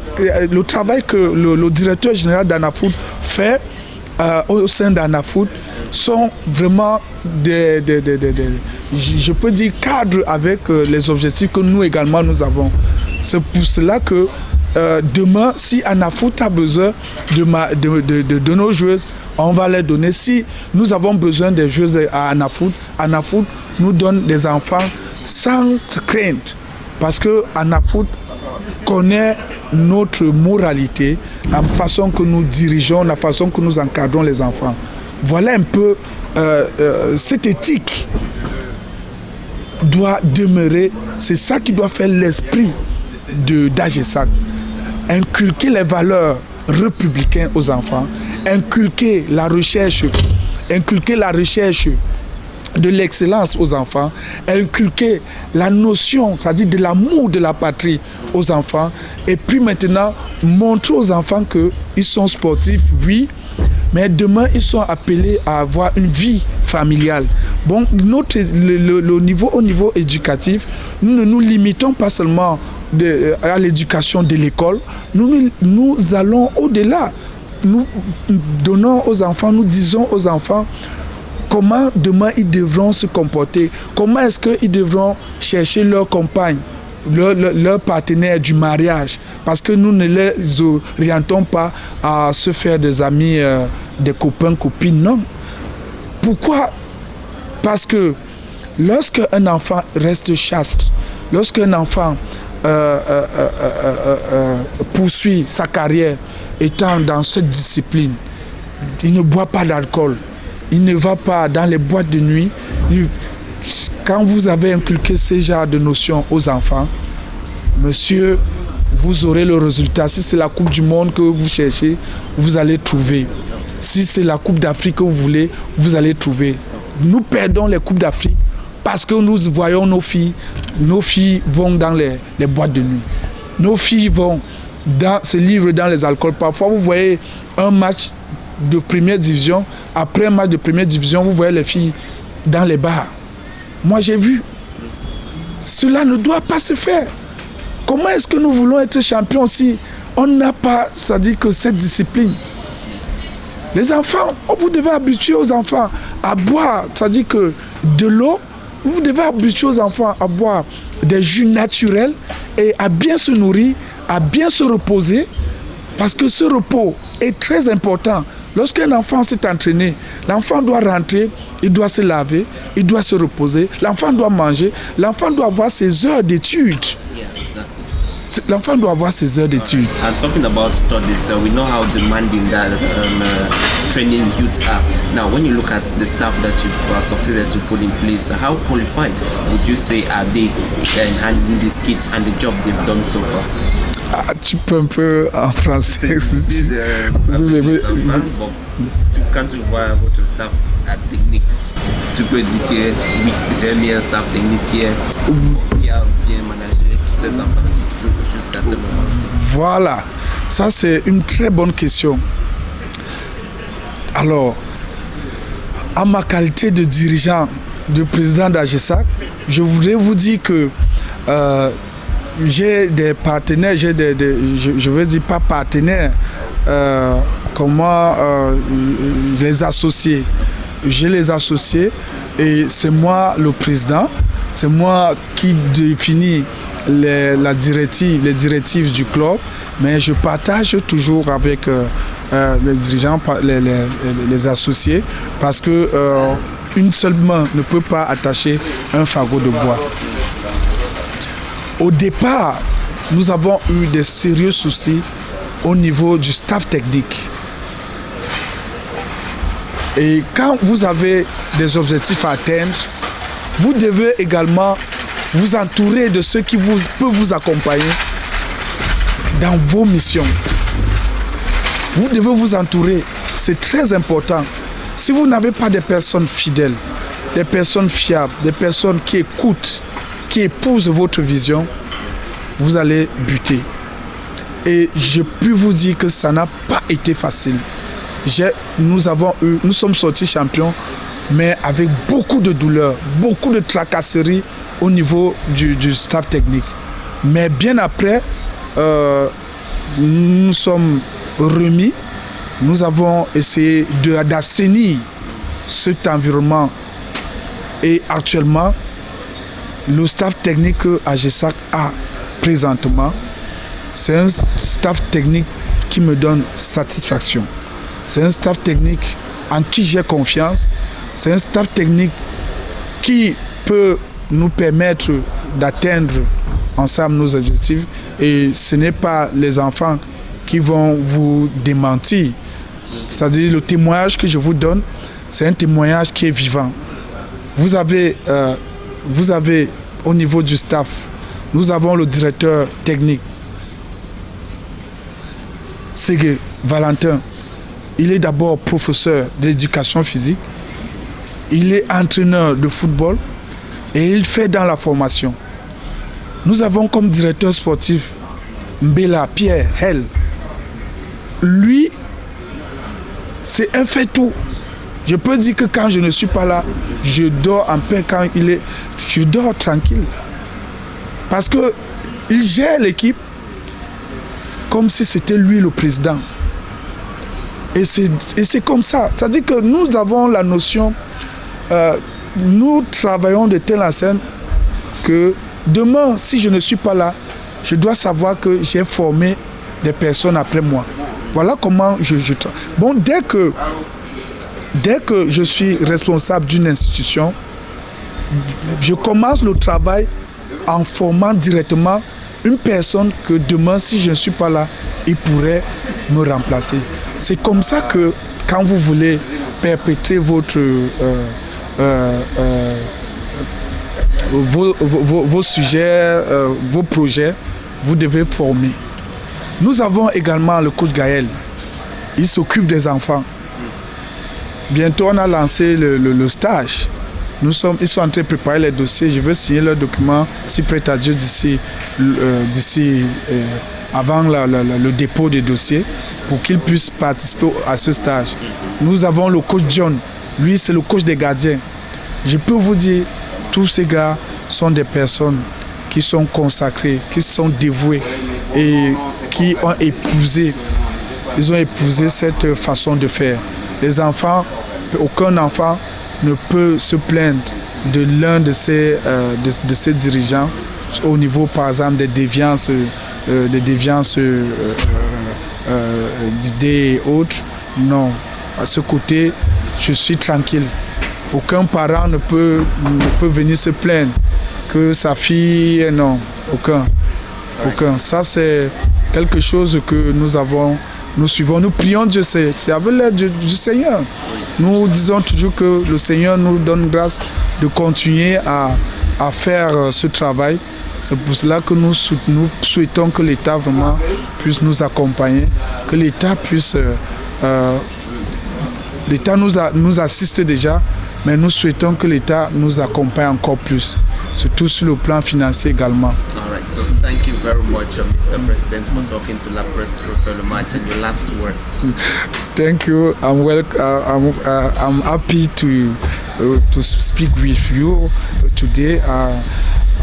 le travail que le directeur général d'ANAFOOT fait au sein d'ANAFOOT sont vraiment je peux dire cadres avec les objectifs que nous également nous avons. C'est pour cela que demain, si ANAFOOT a besoin de nos joueuses, on va les donner. Si nous avons besoin des joueuses à ANAFOOT, ANAFOOT nous donne des enfants sans crainte. Parce que ANAFOOT connaît notre moralité, la façon que nous dirigeons, la façon que nous encadrons les enfants. Voilà un peu cette éthique doit demeurer. C'est ça qui doit faire l'esprit d'AGESAC. Inculquer les valeurs républicaines aux enfants, inculquer la recherche de l'excellence aux enfants, inculquer la notion, c'est-à-dire de l'amour de la patrie aux enfants, et puis maintenant montrer aux enfants qu'ils sont sportifs, oui, mais demain ils sont appelés à avoir une vie familiale. Bon, au niveau éducatif, nous ne nous limitons pas seulement à l'éducation de l'école, nous allons au-delà. Nous donnons aux enfants, nous disons aux enfants comment demain ils devront se comporter, comment est-ce qu'ils devront chercher leur compagne, leur partenaire du mariage, parce que nous ne les orientons pas à se faire des amis, des copains, copines, non. Pourquoi? Parce que lorsque un enfant reste chaste, lorsque un enfant poursuit sa carrière étant dans cette discipline, il ne boit pas d'alcool, il ne va pas dans les boîtes de nuit. Quand vous avez inculqué ce genre de notions aux enfants, monsieur, vous aurez le résultat. Si c'est la Coupe du Monde que vous cherchez, vous allez trouver. Si c'est la Coupe d'Afrique que vous voulez, vous allez trouver. Nous perdons les Coupes d'Afrique parce que nous voyons nos filles vont dans les boîtes de nuit. Nos filles vont se livrer dans les alcools. Parfois, vous voyez un match de première division. Après un match de première division, vous voyez les filles dans les bars. Moi, j'ai vu. Cela ne doit pas se faire. Comment est-ce que nous voulons être champions si on n'a pas, c'est-à-dire que cette discipline? Les enfants, vous devez habituer aux enfants à boire, c'est-à-dire que de l'eau, vous devez habituer aux enfants à boire des jus naturels et à bien se nourrir, à bien se reposer, parce que ce repos est très important. Lorsqu'un enfant s'est entraîné, l'enfant doit rentrer, il doit se laver, il doit se reposer, l'enfant doit manger, l'enfant doit avoir ses heures d'études. L'enfant doit avoir ses heures d'études. And talking about studies, we know how demanding that training youths are. Now, when you look at the staff that you've succeeded to put in place, how qualified would you say are they in handling this kit and the job they've done so far? Ah, tu peux un peu en français. Quand tu vois votre staff technique, tu peux dire que oui, j'ai mis un staff technique qui a bien managé ses enfants jusqu'à ce moment-ci. Voilà, ça c'est une très bonne question. Alors, en ma qualité de dirigeant, de président d'AGESAC, je voudrais vous dire que j'ai des partenaires, je veux dire pas partenaires, les associés. J'ai les associés et c'est moi le président, c'est moi qui définis les directives du club, mais je partage toujours avec les dirigeants, les associés, parce que une seule main ne peut pas attacher un fagot de bois. Au départ, nous avons eu des sérieux soucis au niveau du staff technique. Et quand vous avez des objectifs à atteindre, vous devez également vous entourer de ceux qui peuvent vous accompagner dans vos missions. Vous devez vous entourer, c'est très important. Si vous n'avez pas des personnes fidèles, des personnes fiables, des personnes qui écoutent, qui épousent votre vision, vous allez buter. Et je peux vous dire que ça n'a pas été facile. Nous sommes sortis champions, mais avec beaucoup de douleurs, beaucoup de tracasseries au niveau du staff technique. Mais bien après, nous sommes remis, nous avons essayé d'assainir cet environnement. Et actuellement, le staff technique que AGESAC a présentement, c'est un staff technique qui me donne satisfaction. C'est un staff technique en qui j'ai confiance. C'est un staff technique qui peut nous permettre d'atteindre ensemble nos objectifs. Et ce n'est pas les enfants qui vont vous démentir. C'est-à-dire le témoignage que je vous donne, c'est un témoignage qui est vivant. Vous avez au niveau du staff, nous avons le directeur technique, Ségué Valentin. Il est d'abord professeur d'éducation physique, il est entraîneur de football et il fait dans la formation. Nous avons comme directeur sportif Mbela Pierre Hell. Lui, c'est un fait tout. Je peux dire que quand je ne suis pas là, je dors en paix. Quand je dors tranquille. Parce qu'il gère l'équipe comme si c'était lui le président. Et c'est comme ça. C'est-à-dire que nous avons la notion, nous travaillons de telle enseigne que demain, si je ne suis pas là, je dois savoir que j'ai formé des personnes après moi. Voilà comment je travaille. Bon, dès que je suis responsable d'une institution, je commence le travail en formant directement une personne que demain, si je ne suis pas là, il pourrait me remplacer. C'est comme ça que quand vous voulez perpétrer vos sujets, vos projets, vous devez former. Nous avons également le coach Gaël. Il s'occupe des enfants. bientôt on a lancé le stage. Ils sont en train de préparer les dossiers. Je veux signer leurs documents, si prêt à Dieu, avant le dépôt des dossiers, pour qu'ils puissent participer à ce stage. Nous avons le coach John. Lui, c'est le coach des gardiens. Je peux vous dire, tous ces gars sont des personnes qui sont consacrées, qui sont dévouées et qui ont épousé. Ils ont épousé cette façon de faire. Les enfants, aucun enfant ne peut se plaindre de l'un de ces dirigeants au niveau, par exemple, des déviances d'idées et autres. Non, à ce côté, je suis tranquille. Aucun parent ne peut venir se plaindre que sa fille, non, aucun. Ça, c'est quelque chose que nous suivons, nous prions Dieu, c'est avec l'aide du Seigneur. Nous disons toujours que le Seigneur nous donne grâce de continuer à faire ce travail. C'est pour cela que nous souhaitons que l'État vraiment puisse nous accompagner, que l'État puisse... L'État nous assiste déjà, mais nous souhaitons que l'État nous accompagne encore plus, surtout sur le plan financier également. All right, so thank you very much, Mr. President, for talking to La Presse Trofeo Le Match, and your last words. Thank you. I'm happy to speak with you today.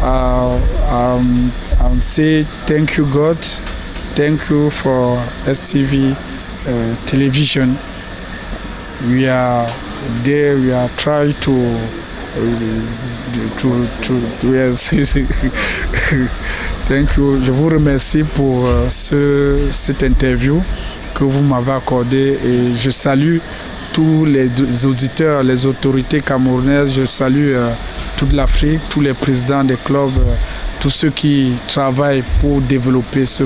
I'm say thank you, God. Thank you for STV television. We are there. We are trying to yes. Thank you. Je vous remercie pour cette interview que vous m'avez accordée et je salue tous les auditeurs, les autorités camerounaises. Je salue toute l'Afrique, tous les présidents des clubs, tous ceux qui travaillent pour développer ce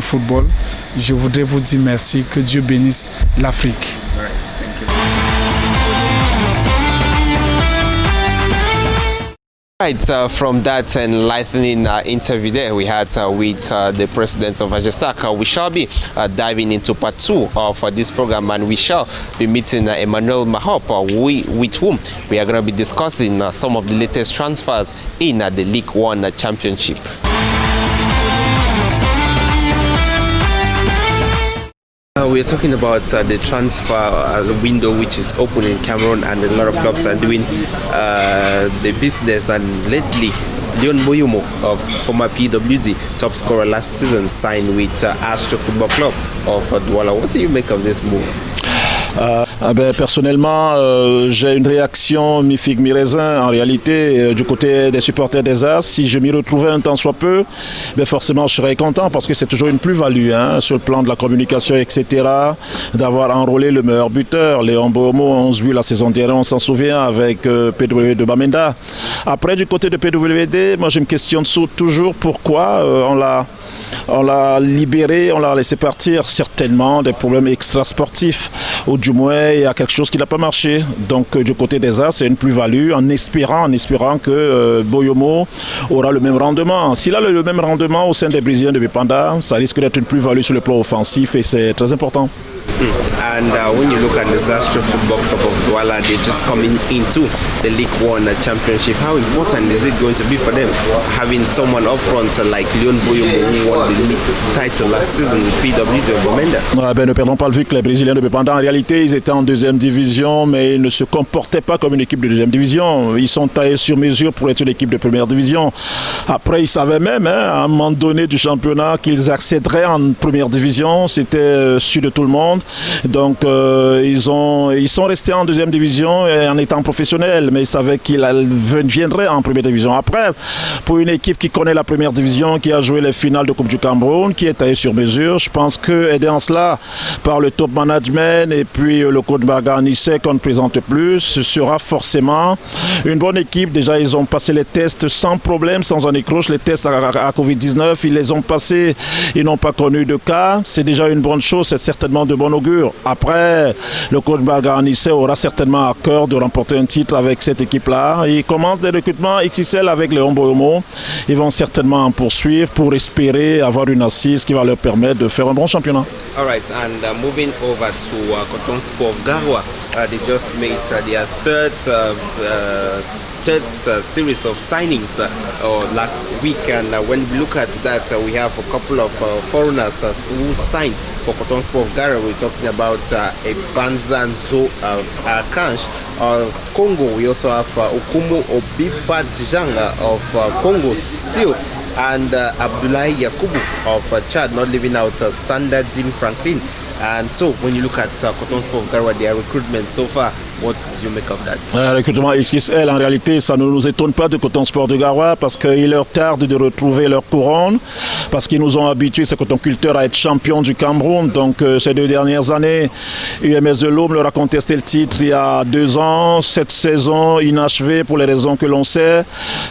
football. Je voudrais vous dire merci, que Dieu bénisse l'Afrique. Right, from that enlightening interview there we had with the president of AJESAC, we shall be diving into part 2 of this program, and we shall be meeting Emmanuel Mahop, with whom we are going to be discussing some of the latest transfers in the League One Championship. We are talking about the transfer window which is open in Cameroon, and a lot of clubs are doing the business, and lately Leon Boyomo, of former PWD top scorer last season, signed with Astro Football Club of Douala. What do you make of this move? Personnellement, j'ai une réaction mi-figue mi-raisin. En réalité, du côté des supporters des As, si je m'y retrouvais un temps soit peu, forcément je serais content, parce que c'est toujours une plus-value sur le plan de la communication, etc. D'avoir enrôlé le meilleur buteur, Léon Boyomo, 11 buts la saison dernière, on s'en souvient, avec PW de Bamenda. Après, du côté de PWD, moi je me questionne toujours pourquoi on l'a libéré, on l'a laissé partir. Certainement des problèmes extrasportifs, ou du moins il y a quelque chose qui n'a pas marché. Donc du côté des As, c'est une plus-value, en espérant que Boyomo aura le même rendement. S'il a le même rendement au sein des Brésiliens de Bipanda, ça risque d'être une plus-value sur le plan offensif, et c'est très important. And when you look at the Astro Football Club of Douala, they're just coming into the League One Championship. How important is it going to be for them having someone up front like Leon Boyomo, who won the league title last season with PWD of Bamenda? Ne perdons pas le vue que les Brésiliens de Bipanda, en réalité, ils étaient en deuxième division, mais ils ne se comportaient pas comme une équipe de deuxième division. Ils sont taillés sur mesure pour être une équipe de première division. Après, ils savaient même, à un moment donné du championnat, qu'ils accéderaient en première division. C'était sûr de tout le monde. Donc ils sont restés en deuxième division et en étant professionnels, mais ils savaient qu'ils viendraient en première division. Après, pour une équipe qui connaît la première division, qui a joué les finales de Coupe du Cameroun, qui est taillée sur mesure, je pense que aidé en cela par le top management et puis le coach Barganissé qu'on ne présente plus, ce sera forcément une bonne équipe. Déjà, ils ont passé les tests sans problème, sans en écroche. Les tests à Covid-19, ils les ont passés, ils n'ont pas connu de cas. C'est déjà une bonne chose, c'est certainement de bon augure. Après, le coach Barganissé aura certainement à cœur de remporter un titre avec cette équipe-là. Il commence des recrutements XXL avec Léon Boyomo. Ils vont certainement en poursuivre pour espérer avoir une assise qui va leur permettre de faire un bon championnat. All right, and moving over to Coton Sport of Garoua. they just made their third series of signings last week, and when we look at that, we have a couple of foreigners who signed for Coton Sport of Ghana. We're talking about Ebanzanzo Akansh Congo. We also have Okumo Obibadjang of Congo still, and Abdoulaye Yakubu of Chad, not leaving out Sanda Dim Franklin. And so, when you look at Coton Sport of Ghana, their recruitment so far, what do you make of that? Le recrutement XXL, en réalité, ça ne nous étonne pas de Coton Sport de Garoua parce qu'il leur tarde de retrouver leur couronne, parce qu'ils nous ont habitués, ces cotonculteurs, à être champions du Cameroun. Donc, ces 2 dernières années, UMS de l'Aube leur a contesté le titre il y a 2 ans. Cette saison inachevée, pour les raisons que l'on sait,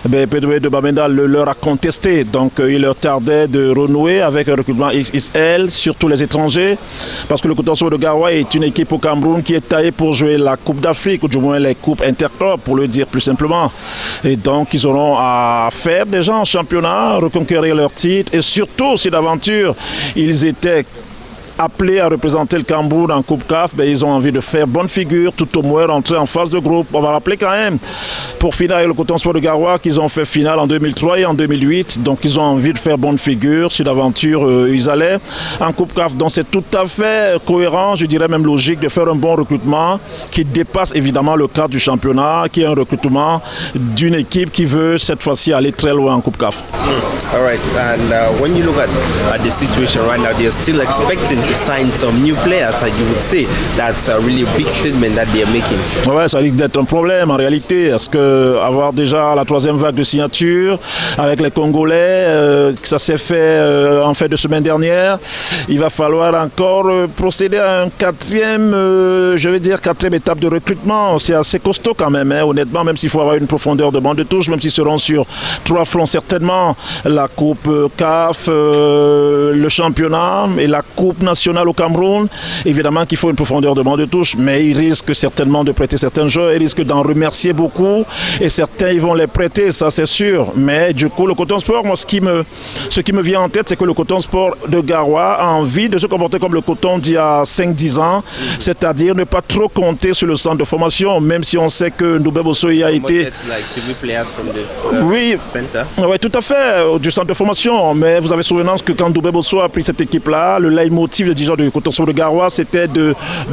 P2V de Bamenda le leur a contesté. Donc, il leur tardait de renouer avec un recrutement XXL, surtout les étrangers, parce que le Coton Sport de Garoua est une équipe au Cameroun qui est taillée pour jouer la Coupe d'Afrique, ou du moins les coupes interclubs, pour le dire plus simplement. Et donc, ils auront à faire déjà en championnat, reconquérir leur titre, et surtout, si d'aventure, ils étaient appelés à représenter le Cameroun en Coupe CAF, ils ont envie de faire bonne figure, tout au moins rentrer en phase de groupe. On va rappeler quand même, pour finir avec le Coton Sport de Garoua, qu'ils ont fait finale en 2003 et en 2008, donc ils ont envie de faire bonne figure, si d'aventure ils allaient en Coupe CAF. Donc c'est tout à fait cohérent, je dirais même logique, de faire un bon recrutement qui dépasse évidemment le cadre du championnat, qui est un recrutement d'une équipe qui veut cette fois-ci aller très loin en Coupe CAF. All right, and when you look at the situation right now, they're still expecting to sign some new players, and you would say that's a really big statement that they're making. Ouais, ça risque d'être un problème en réalité, parce que avoir déjà la 3e vague de signatures avec les Congolais, que ça s'est fait en fin de semaine dernière, il va falloir encore procéder à un 4e étape de recrutement. C'est assez costaud quand même, hein, honnêtement, même s'il faut avoir une profondeur de banc de touche, même s'ils seront sur 3 fronts certainement, la Coupe CAF, le championnat et la Coupe nationale au Cameroun. Évidemment qu'il faut une profondeur de banc de touche, mais ils risquent certainement de prêter certains joueurs, ils risquent d'en remercier beaucoup, et certains ils vont les prêter, ça c'est sûr. Mais du coup, le Coton Sport, moi ce qui me vient en tête, c'est que le Coton Sport de Garoua a envie de se comporter comme le Coton d'il y a 5-10 ans, c'est-à-dire ne pas trop compter sur le centre de formation, même si on sait que Ndoubé Bossoy a été... Oui, tout à fait, du centre de formation, mais vous avez souvenance que quand Ndoubé Bossoy a pris cette équipe-là, le leitmotiv des dirigeants du Coton Sport de Garoua, c'était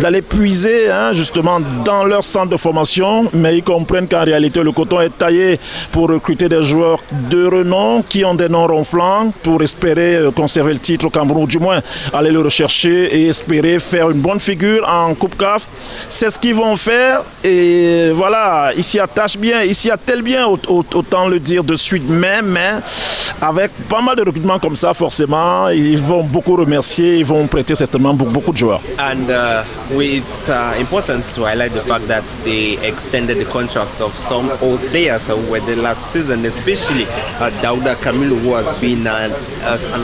d'aller puiser justement dans leur centre de formation, mais ils comprennent qu'en réalité le Coton est taillé pour recruter des joueurs de renom qui ont des noms ronflants pour espérer conserver le titre au Cameroun, ou du moins aller le rechercher et espérer faire une bonne figure en Coupe CAF. C'est ce qu'ils vont faire, et voilà, ils s'y attachent bien, ils s'y attellent bien, autant le dire de suite même, hein. Avec pas mal de recrutements comme ça, forcément, ils vont beaucoup remercier, ils vont prêter certainement beaucoup de joueurs. And it's important to highlight the fact that they extended the contract of some old players who were there last season, especially Dauda Kamilu, who has been an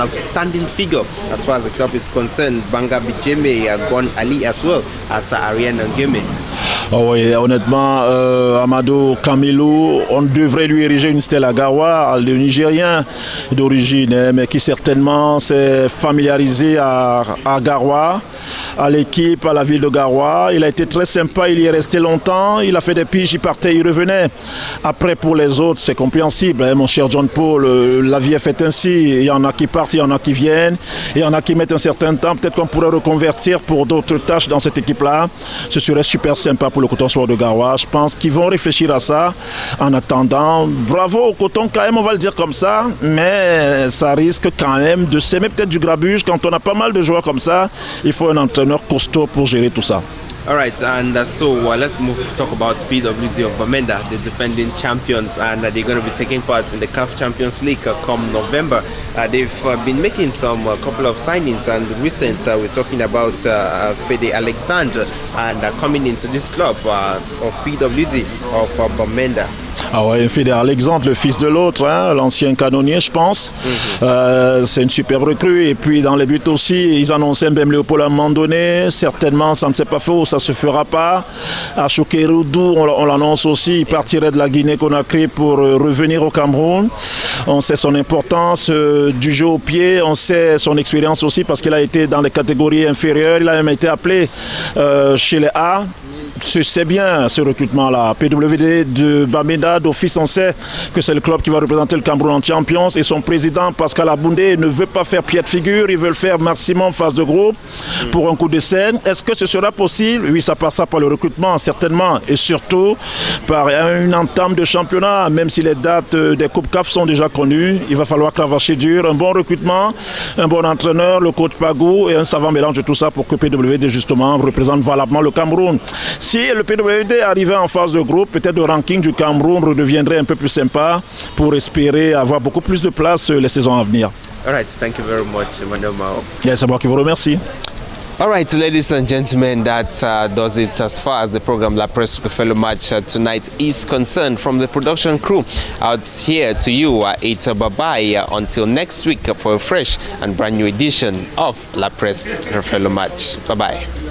outstanding figure as far as the club is concerned. Banga Bijeme, Gon Ali as well as Ariane Ngeme. Oh oui, honnêtement, Amadou Kamilou, on devrait lui ériger une stèle à Garoua, le Nigérien d'origine, mais qui certainement s'est familiarisé à Garoua, à l'équipe, à la ville de Garoua. Il a été très sympa, il y est resté longtemps, il a fait des piges, il partait, il revenait. Après, pour les autres, c'est compréhensible, hein, mon cher John Paul, la vie est faite ainsi. Il y en a qui partent, il y en a qui viennent, il y en a qui mettent un certain temps. Peut-être qu'on pourrait reconvertir pour d'autres tâches dans cette équipe-là. Ce serait super sympa pour le Coton Sport de Garoua. Je pense qu'ils vont réfléchir à ça. En attendant, bravo au Coton quand même, on va le dire comme ça, mais ça risque quand même de s'aimer peut-être du grabuge. Quand on a pas mal de joueurs comme ça, il faut un entraîneur costaud pour gérer tout ça. All right, and so let's talk about PWD of Bamenda, the defending champions, and they're going to be taking part in the CAF Champions League come November. They've been making some couple of signings, and recent we're talking about Fede Alexandre and coming into this club of PWD of Bamenda. Ah ouais, Fede Alexandre, le fils de l'autre, hein, l'ancien canonnier, je pense. C'est une superbe recrue. Et puis dans les buts aussi, ils annonçaient même Léopold à un moment donné. Certainement, ça ne s'est pas fait ou ça ne se fera pas. Achokeroudou, on l'annonce aussi, il partirait de la Guinée-Conakry pour revenir au Cameroun. On sait son importance du jeu au pied, on sait son expérience aussi parce qu'il a été dans les catégories inférieures. Il a même été appelé chez les A. c'est bien ce recrutement-là. PWD de Bamenda, d'office, on sait que c'est le club qui va représenter le Cameroun en Champions et son président Pascal Aboundé ne veut pas faire pied de figure, il veut le faire maximum phase de groupe pour un coup de scène. Est-ce que ce sera possible? Oui, ça passera par le recrutement certainement et surtout par une entame de championnat, même si les dates des Coupes CAF sont déjà connues. Il va falloir cravacher dur, un bon recrutement, un bon entraîneur, le coach Pagou et un savant mélange de tout ça pour que PWD justement représente valablement le Cameroun. Si le PWD arrivait en phase de groupe, peut-être le ranking du Cameroun redeviendrait un peu plus sympa pour espérer avoir beaucoup plus de place les saisons à venir. All right, thank you very much, Emmanuel Mao. C'est moi qui vous remercie. All right, ladies and gentlemen, that does it as far as the program La Presse Fellow Match tonight is concerned. From the production crew out here to you, it's bye-bye until next week for a fresh and brand new edition of La Presse Fellow Match. Bye-bye.